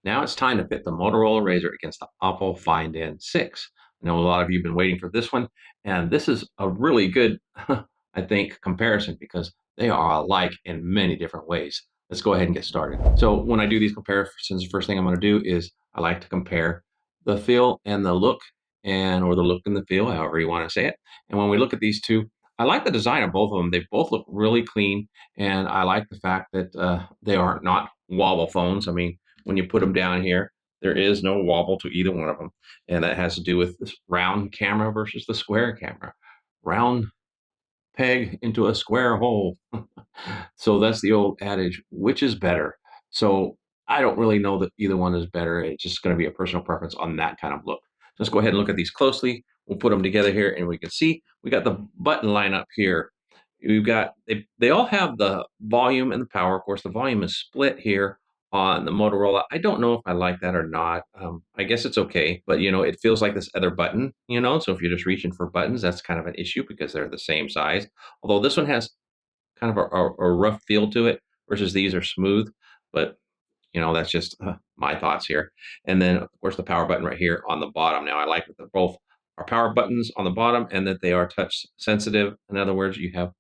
Now it's time to pit the Motorola Razr against the Oppo Find N6. I know a lot of you have been waiting for this one, and this is a really good, I think, comparison because they are alike in many different ways. Let's go ahead and get started. So when I do these comparisons, the first thing I'm going to do is I like to compare the feel and the look, or the look and the feel, however you want to say it. And when we look at these two, I like the design of both of them. They both look really clean, and I like the fact that they are not wobble phones. I mean, when you put them down here, there is no wobble to either one of them. And that has to do with this round camera versus the square camera. Round peg into a square hole. So that's the old adage, which is better? So I don't really know that either one is better. It's just going to be a personal preference on that kind of look. Let's go ahead and look at these closely. We'll put them together here and we can see we got the button lineup here. We've got, they all have the volume and the power. Of course, the volume is split here on the Motorola. I don't know if I like that or not. I guess it's okay, but it feels like this other button, so if you're just reaching for buttons, that's kind of an issue because they're the same size. Although this one has kind of a rough feel to it versus these are smooth, but that's just my thoughts here. And then of course the power button right here on the bottom. Now I like that they're both are power buttons on the bottom and that they are touch sensitive. In other words, you have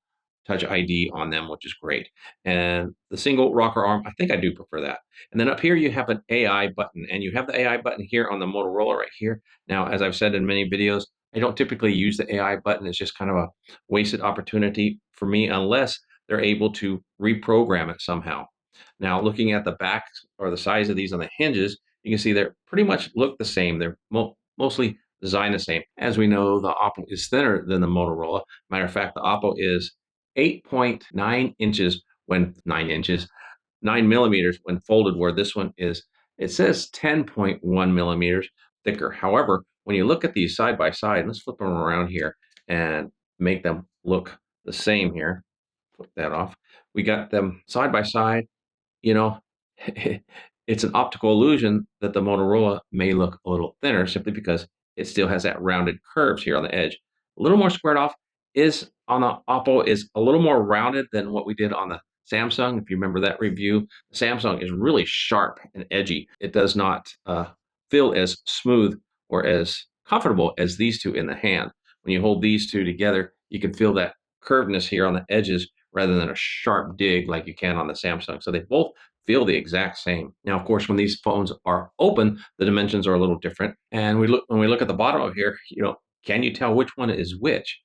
Touch ID on them, which is great. And the single rocker arm, I think I do prefer that. And then up here you have an AI button, and you have the AI button here on the Motorola right here. Now, as I've said in many videos, I don't typically use the AI button. It's just kind of a wasted opportunity for me unless they're able to reprogram it somehow. Now, looking at the back or the size of these on the hinges, you can see they're pretty much look the same. They're mostly designed the same. As we know, the Oppo is thinner than the Motorola. Matter of fact, the Oppo is 8.9 inches when 9 millimeters when folded, where this one is, it says 10.1 millimeters thicker. However, when you look at these side by side, let's flip them around here and make them look the same here. Flip that off. We got them side by side. You know, it's an optical illusion that the Motorola may look a little thinner simply because it still has that rounded curves here on the edge. A little more squared off is on the Oppo is a little more rounded than what we did on the Samsung. If you remember that review, the Samsung is really sharp and edgy. It does not feel as smooth or as comfortable as these two in the hand. When you hold these two together, you can feel that curvedness here on the edges rather than a sharp dig like you can on the Samsung. So they both feel the exact same. Now, of course, when these phones are open, the dimensions are a little different. And when we look at the bottom of here, can you tell which one is which,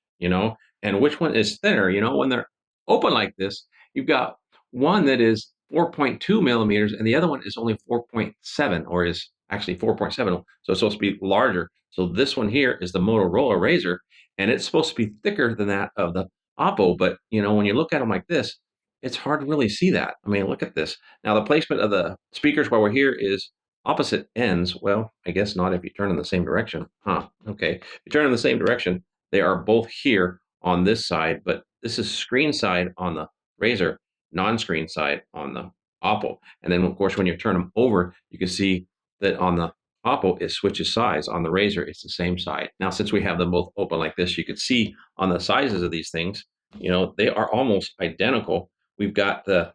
and which one is thinner? When they're open like this, you've got one that is 4.2 millimeters and the other one is only 4.7, or is actually 4.7. So it's supposed to be larger. So this one here is the Motorola Razr, and it's supposed to be thicker than that of the Oppo. But, when you look at them like this, it's hard to really see that. I mean, look at this. Now, the placement of the speakers while we're here is opposite ends. Well, I guess not if you turn in the same direction. Okay. If you turn in the same direction, they are both here on this side, but this is screen side on the Razr, non-screen side on the Oppo. And then, of course, when you turn them over, you can see that on the Oppo, it switches size. On the Razr, it's the same side. Now, since we have them both open like this, you could see on the sizes of these things, they are almost identical. We've got the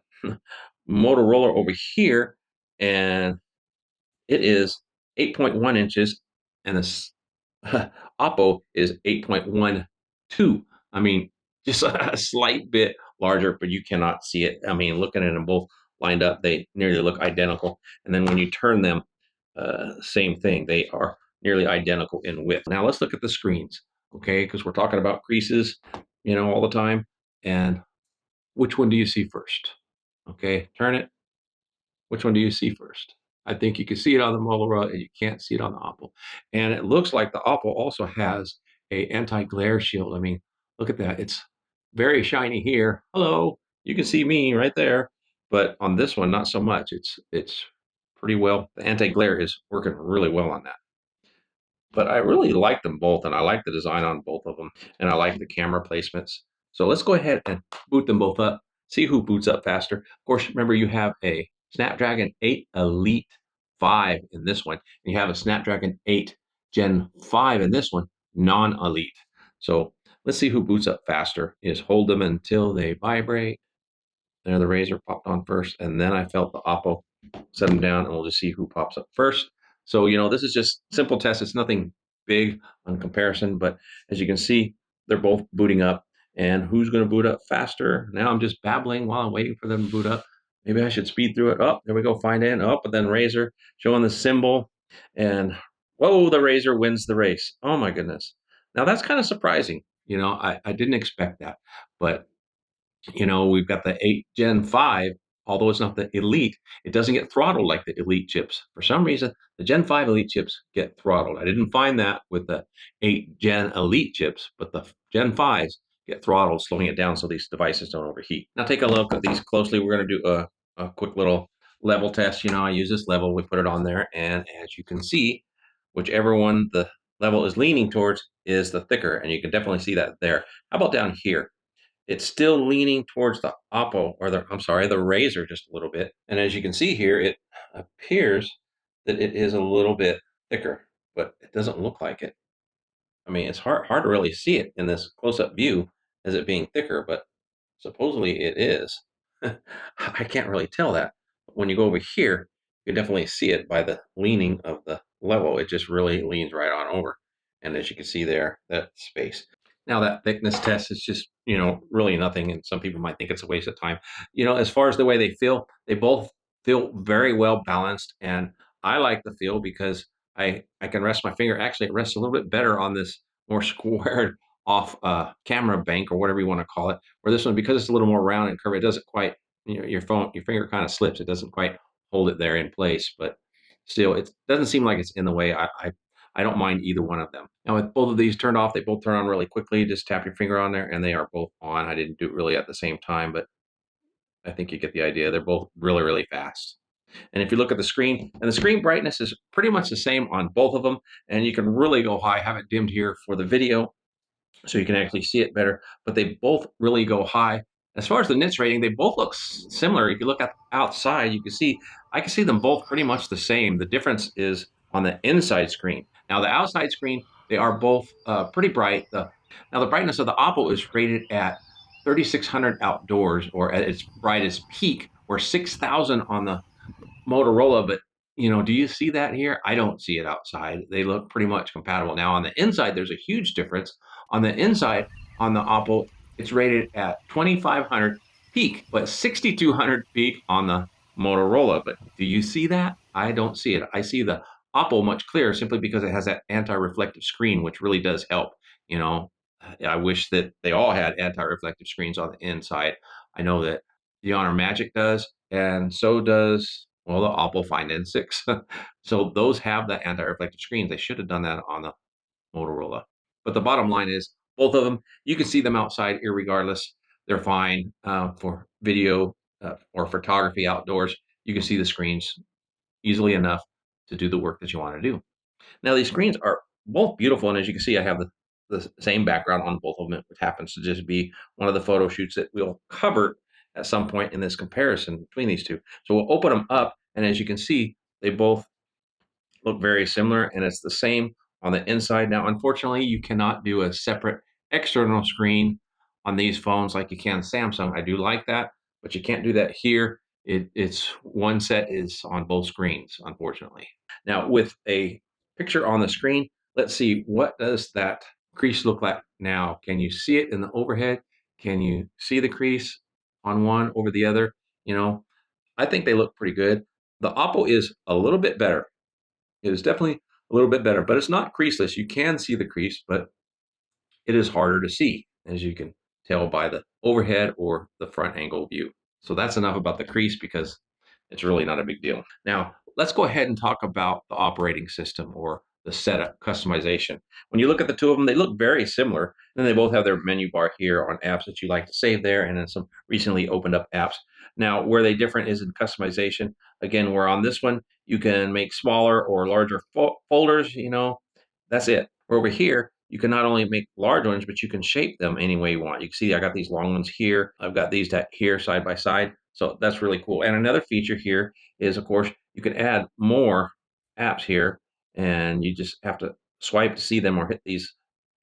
Motorola over here, and it is 8.1 inches, and the Oppo is 8.12. I mean, just a slight bit larger, but you cannot see it. I mean, looking at them both lined up, they nearly look identical. And then when you turn them, same thing. They are nearly identical in width. Now let's look at the screens, okay? Because we're talking about creases, all the time. And which one do you see first? Okay, turn it. Which one do you see first? I think you can see it on the Motorola and you can't see it on the Oppo. And it looks like the Oppo also has a anti-glare shield. I mean, look at that. It's very shiny here. Hello, you can see me right there. But on this one, not so much. It's pretty well. The anti-glare is working really well on that. But I really like them both, and I like the design on both of them, and I like the camera placements. So let's go ahead and boot them both up, see who boots up faster. Of course, remember you have a Snapdragon 8 Elite 5 in this one, and you have a Snapdragon 8 Gen 5 in this one, non-Elite. So let's see who boots up faster. Is hold them until they vibrate. There, the Razr popped on first, and then I felt the Oppo set them down, and we'll just see who pops up first. So, this is just simple test. It's nothing big on comparison, but as you can see, they're both booting up. And who's going to boot up faster? Now I'm just babbling while I'm waiting for them to boot up. Maybe I should speed through it. Oh, there we go. Find in. Oh, but then Razr showing the symbol. And whoa, the Razr wins the race. Oh my goodness. Now that's kind of surprising. I didn't expect that. But we've got the 8 Gen 5, although it's not the Elite, it doesn't get throttled like the Elite chips. For some reason, the Gen 5 Elite chips get throttled. I didn't find that with the 8 Gen Elite chips, but the Gen 5s get throttled, slowing it down so these devices don't overheat. Now take a look at these closely. We're going to do a quick little level test. I use this level, we put it on there, and as you can see, whichever one the level is leaning towards is the thicker, and you can definitely see that there. How about down here? It's still leaning towards the Oppo, or I'm sorry, the Razr just a little bit. And as you can see here, it appears that it is a little bit thicker, but it doesn't look like it. I mean, it's hard to really see it in this close-up view as it being thicker, but supposedly it is. I can't really tell that. But when you go over here, you can definitely see it by the leaning of the level. It just really leans right on over. And as you can see there, that space. Now that thickness test is just, really nothing. And some people might think it's a waste of time. As far as the way they both feel very well balanced. And I like the feel because I can rest my finger. Actually, it rests a little bit better on this more squared off camera bank or whatever you want to call it. Where this one, because it's a little more round and curved, it doesn't quite, your finger kind of slips. It doesn't quite hold it there in place. But still, it doesn't seem like it's in the way. I don't mind either one of them. Now, with both of these turned off, they both turn on really quickly. Just tap your finger on there, and they are both on. I didn't do it really at the same time, but I think you get the idea. They're both really, really fast. And if you look at the screen, and the screen brightness is pretty much the same on both of them, and you can really go high. I have it dimmed here for the video, so you can actually see it better. But they both really go high. As far as the nits rating, they both look similar. If you look at outside, I can see them both pretty much the same. The difference is on the inside screen. Now the outside screen, they are both pretty bright. Now the brightness of the Oppo is rated at 3600 outdoors, or at its brightest peak, or 6000 on the Motorola, but do you see that here? I don't see it outside. They look pretty much compatible. Now on the inside, there's a huge difference. On the inside, on the Oppo, it's rated at 2500 peak, but 6200 peak on the Motorola. But do you see that? I don't see it. I see the Oppo much clearer simply because it has that anti-reflective screen, which really does help. You know, I wish that they all had anti-reflective screens on the inside. I know that the Honor Magic does, and so does, well, the Oppo Find N6. So those have the anti-reflective screens. They should have done that on the Motorola. But the bottom line is, both of them, you can see them outside irregardless. They're fine for video or photography outdoors. You can see the screens easily enough to do the work that you want to do. Now, these screens are both beautiful, and as you can see, I have the same background on both of them, which happens to just be one of the photo shoots that we'll cover at some point in this comparison between these two. So we'll open them up, and as you can see, they both look very similar, and it's the same on the inside. Now, unfortunately, you cannot do a separate external screen on these phones like you can Samsung. I do like that, but you can't do that here. It's one set is on both screens, unfortunately. Now, with a picture on the screen, let's see, what does that crease look like now? Can you see it in the overhead? Can you see the crease on one over the other? I think they look pretty good. The Oppo is a little bit better. It is definitely a little bit better, but it's not creaseless. You can see the crease, but it is harder to see, as you can tell by the overhead or the front angle view. So that's enough about the crease because it's really not a big deal. Now, let's go ahead and talk about the operating system or the setup customization. When you look at the two of them, they look very similar. And they both have their menu bar here on apps that you like to save there, and then some recently opened up apps. Now, where they different is in customization. Again, where on this one, you can make smaller or larger folders, that's it. Where over here, you can not only make large ones, but you can shape them any way you want. You can see I got these long ones here. I've got these here side by side. So that's really cool. And another feature here is, of course, you can add more apps here, and you just have to swipe to see them or hit these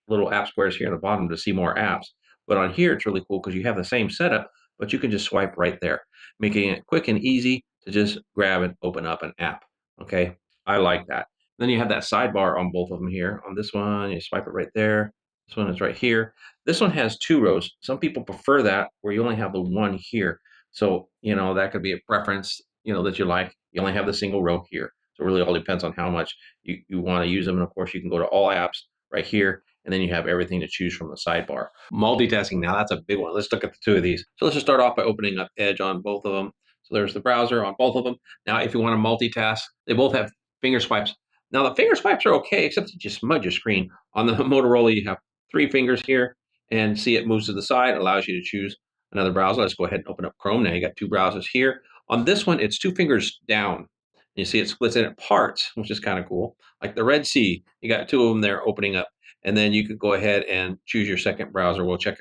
little app squares here at the bottom to see more apps. But on here, it's really cool because you have the same setup, but you can just swipe right there, making it quick and easy to just grab and open up an app. Okay, I like that. Then you have that sidebar on both of them here. On this one, you swipe it right there. This one is right here. This one has 2 rows. Some people prefer that where you only have the one here. So, that could be a preference, that you like. You only have the single row here. So it really all depends on how much you want to use them. And of course, you can go to all apps right here, and then you have everything to choose from the sidebar. Multitasking, now that's a big one. Let's look at the 2 of these. So let's just start off by opening up Edge on both of them. So there's the browser on both of them. Now, if you want to multitask, they both have finger swipes. Now, the finger swipes are okay, except that you smudge your screen. On the Motorola, you have 3 fingers here, and see it moves to the side, allows you to choose another browser. Let's go ahead and open up Chrome. Now you got 2 browsers here. On this one, it's 2 fingers down. You see it splits in parts, which is kind of cool. Like the Red Sea, you got 2 of them there opening up. And then you could go ahead and choose your second browser. We'll check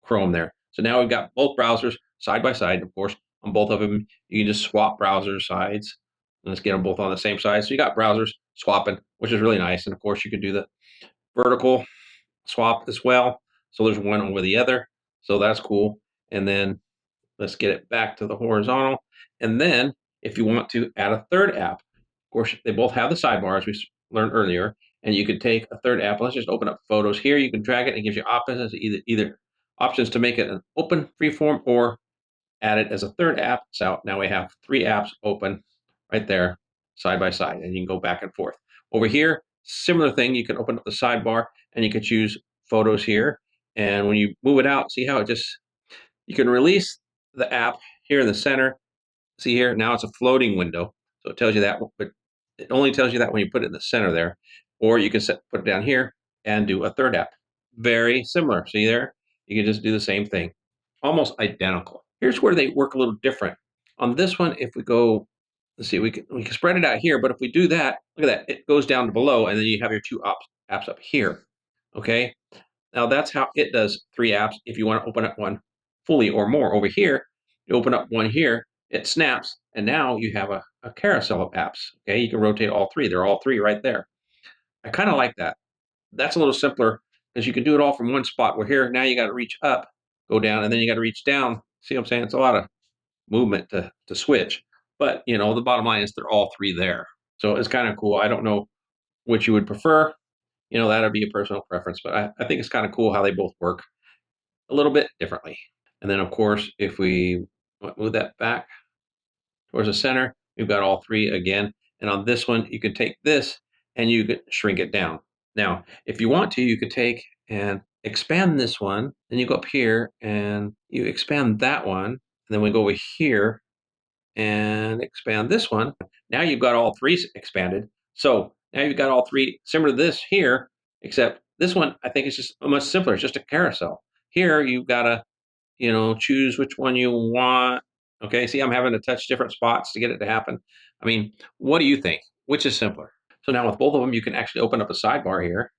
Chrome there. So now we've got both browsers side by side. Of course, on both of them, you can just swap browser sides. Let's get them both on the same side. So you got browsers swapping, which is really nice. And of course, you can do the vertical swap as well. So there's one over the other. So that's cool. And then let's get it back to the horizontal. And then if you want to add a third app, of course, they both have the sidebar as we learned earlier. And you could take a third app. Let's just open up Photos here. You can drag it and it gives you options, either options to make it an open freeform or add it as a third app. So now we have 3 apps open right there, side by side, and you can go back and forth. Over here, similar thing. You can open up the sidebar and you can choose Photos here. And when you move it out, see how you can release the app here in the center. See here, now it's a floating window. So it tells you that, but it only tells you that when you put it in the center there. Or you can put it down here and do a third app. Very similar. See there? You can just do the same thing. Almost identical. Here's where they work a little different. On this one, if we go, let's see, we can spread it out here, but if we do that, look at that, it goes down to below, and then you have your 2 apps up here. Okay? Now that's how it does 3 apps. If you want to open up one fully or more over here, you open up one here, it snaps, and now you have a carousel of apps. Okay, you can rotate all 3. They're all 3 right there. I kind of like that. That's a little simpler because you can do it all from one spot. Where here, now you got to reach up, go down, and then you got to reach down. See what I'm saying? It's a lot of movement to switch. But, the bottom line is they're all 3 there. So it's kind of cool. I don't know which you would prefer. That'd be a personal preference, but I think it's kind of cool how they both work a little bit differently. And then, of course, if we move that back towards the center, we've got all 3 again. And on this one, you can take this and you can shrink it down. Now, if you want to, you could take and expand this one. Then you go up here and you expand that one. And then we go over here and expand this one. Now you've got all 3 expanded. So now you've got all 3 similar to this here, except this one, I think, is just much simpler. It's just a carousel. Here, you've got to, choose which one you want. Okay, see, I'm having to touch different spots to get it to happen. I mean, what do you think? Which is simpler? So now with both of them, you can actually open up a sidebar here,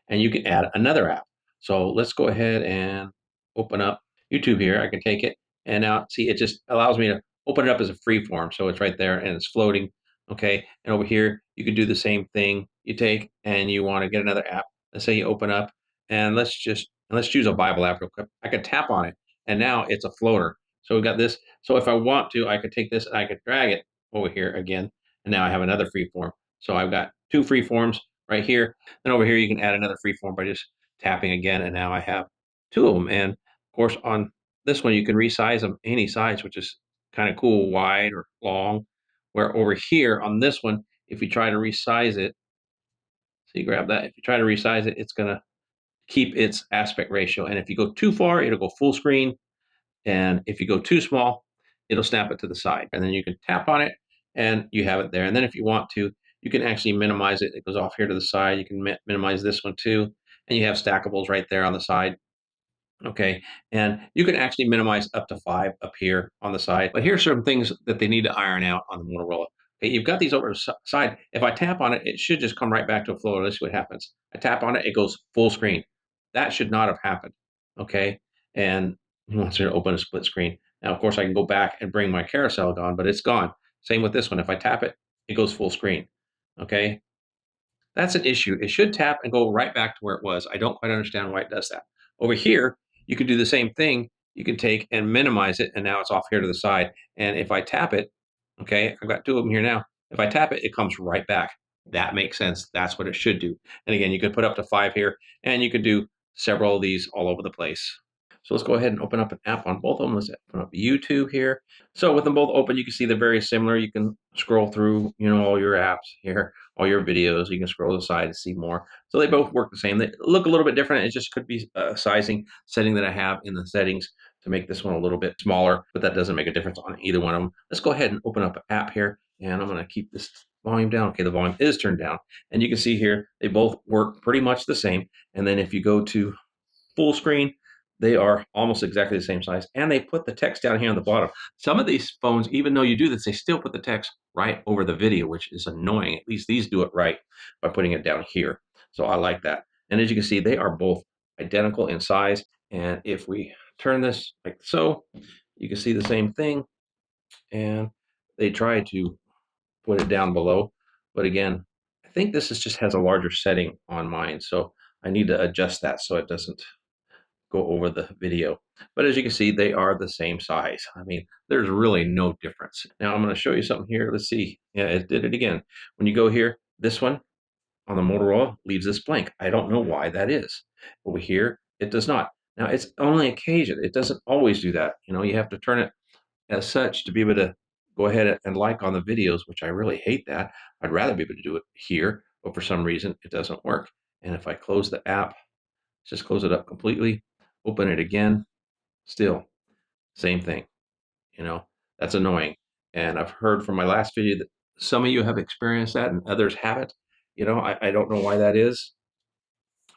and you can add another app. So let's go ahead and open up YouTube here. I can take it, and now, see, it just allows me to open it up as a free form. So it's right there, and it's floating. Okay, and over here, you can do the same thing. You take, and you want to get another app. Let's say you open up, and let's choose a Bible app real quick. I can tap on it, and now it's a floater. So we've got this. So if I want to, I could take this and I could drag it over here again, and now I have another free form. So I've got 2 free forms right here. And over here, you can add another free form by just tapping again, and now I have 2 of them. And of course, on this one, you can resize them any size, which is kind of cool, wide or long. Where over here on this one, if you try to resize it, so you grab that. If you try to resize it, it's going to keep its aspect ratio. And if you go too far, it'll go full screen. And if you go too small, it'll snap it to the side. And then you can tap on it and you have it there. And then if you want to, you can actually minimize it. It goes off here to the side. You can minimize this one too. And you have stackables right there on the side. Okay, and you can actually minimize up to 5 up here on the side. But here's some things that they need to iron out on the Motorola. Okay, you've got these over the side. If I tap on it, it should just come right back to a floater. Let's see what happens. I tap on it, it goes full screen. That should not have happened. Okay, and once you open a split screen. Now, of course, I can go back and bring my carousel on, but it's gone. Same with this one. If I tap it, it goes full screen. Okay, that's an issue. It should tap and go right back to where it was. I don't quite understand why it does that. Over here, you can do the same thing. You can take and minimize it, and now it's off here to the side. And if I tap it, Okay, I've got 2 of them here now. If I tap it, it comes right back. That makes sense. That's what it should do. And again, you could put up to 5 here, and you could do several of these all over the place. So let's go ahead and open up an app on both of them. Let's open up YouTube here. So with them both open, you can see they're very similar. You can scroll through, all your apps here, all your videos. You can scroll to the side to see more. So they both work the same. They look a little bit different. It just could be a sizing setting that I have in the settings to make this one a little bit smaller, but that doesn't make a difference on either one of them. Let's go ahead and open up an app here, and I'm going to keep this volume down. Okay, the volume is turned down, and you can see here they both work pretty much the same. And then if you go to full screen, they are almost exactly the same size, and they put the text down here on the bottom. Some of these phones, even though you do this, they still put the text right over the video, which is annoying. At least these do it right by putting it down here. So I like that. And as you can see, they are both identical in size. And if we turn this like so, you can see the same thing. And they try to put it down below. But again, I think this just has a larger setting on mine. So I need to adjust that so it doesn't go over the video. But as you can see, they are the same size. I mean, there's really no difference. Now I'm going to show you something here. Let's see. Yeah, it did it again. When you go here, this one on the Motorola leaves this blank. I don't know why that is. Over here, it does not. Now it's only occasion. It doesn't always do that. You have to turn it as such to be able to go ahead and like on the videos, which I really hate that. I'd rather be able to do it here, but for some reason it doesn't work. And if I close the app, just close it up completely, open it again, still same thing. You know, that's annoying. And I've heard from my last video that some of you have experienced that and others haven't. I don't know why that is,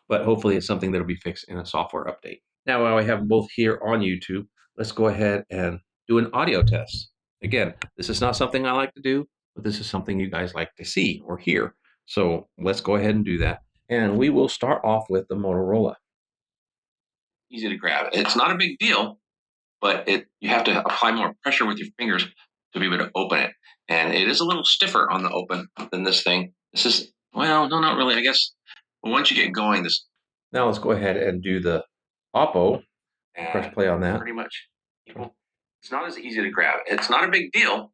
but hopefully it's something that'll be fixed in a software update. Now, while I have them both here on YouTube, let's go ahead and do an audio test. Again, this is not something I like to do, but this is something you guys like to see or hear. So let's go ahead and do that. And we will start off with the Motorola. Easy to grab. It's not a big deal, but you have to apply more pressure with your fingers to be able to open it. And it is a little stiffer on the open than this thing. This is, well, no, not really. I guess once you get going, this. Now let's go ahead and do the Oppo. Press play on that. Pretty much. It's not as easy to grab. It's not a big deal,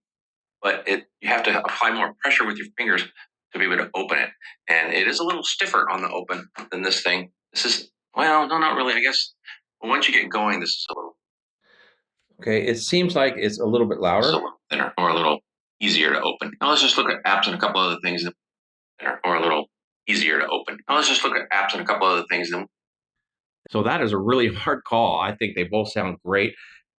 but you have to apply more pressure with your fingers to be able to open it. And it is a little stiffer on the open than this thing. This is, well, no, not really. I guess once you get going, this is a little. Okay, it seems like it's a little bit louder. It's a little thinner or a little easier to open. Now let's just look at apps and a couple other things that are or a little easier to open. Now let's just look at apps and a couple other things. So that is a really hard call. I think they both sound great.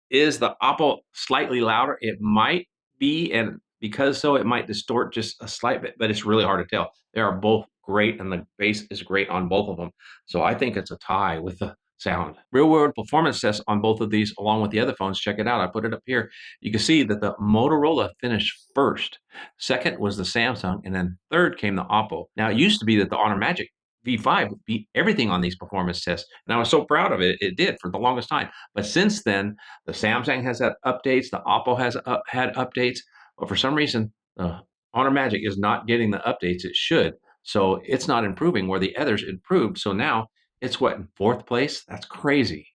Is the Oppo slightly louder? It might be, and because so, it might distort just a slight bit, but it's really hard to tell. They are both great, and the bass is great on both of them. So I think it's a tie with the sound. Real-world performance tests on both of these, along with the other phones. Check it out. I put it up here. You can see that the Motorola finished first. Second was the Samsung, and then third came the Oppo. Now, it used to be that the Honor Magic V5 beat everything on these performance tests, and I was so proud of it. It did for the longest time. But since then, the Samsung has had updates, the Oppo has had updates, but for some reason, the Honor Magic is not getting the updates it should. So it's not improving where the others improved. So now it's what, in fourth place? That's crazy.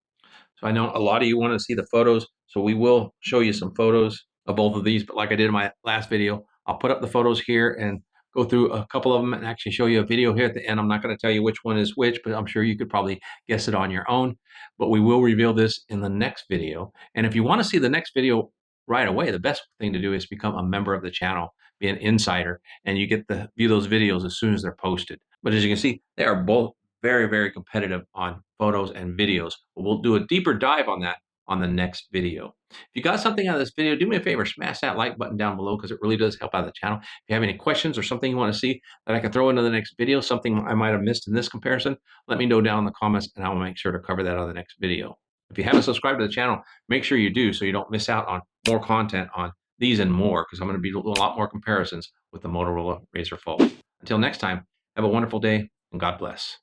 So I know a lot of you want to see the photos, so we will show you some photos of both of these. But like I did in my last video, I'll put up the photos here and go through a couple of them and actually show you a video here at the end. I'm not going to tell you which one is which, but I'm sure you could probably guess it on your own. But we will reveal this in the next video. And if you want to see the next video right away, the best thing to do is become a member of the channel, be an insider, and you get to view those videos as soon as they're posted. But as you can see, they are both very, very competitive on photos and videos. But we'll do a deeper dive on that on the next video. If you got something out of this video, do me a favor, smash that like button down below because it really does help out the channel. If you have any questions or something you want to see that I can throw into the next video, something I might have missed in this comparison, let me know down in the comments and I will make sure to cover that on the next video. If you haven't subscribed to the channel, make sure you do so you don't miss out on more content on these and more, because I'm going to be doing a lot more comparisons with the Motorola Razr Fold. Until next time, have a wonderful day and God bless.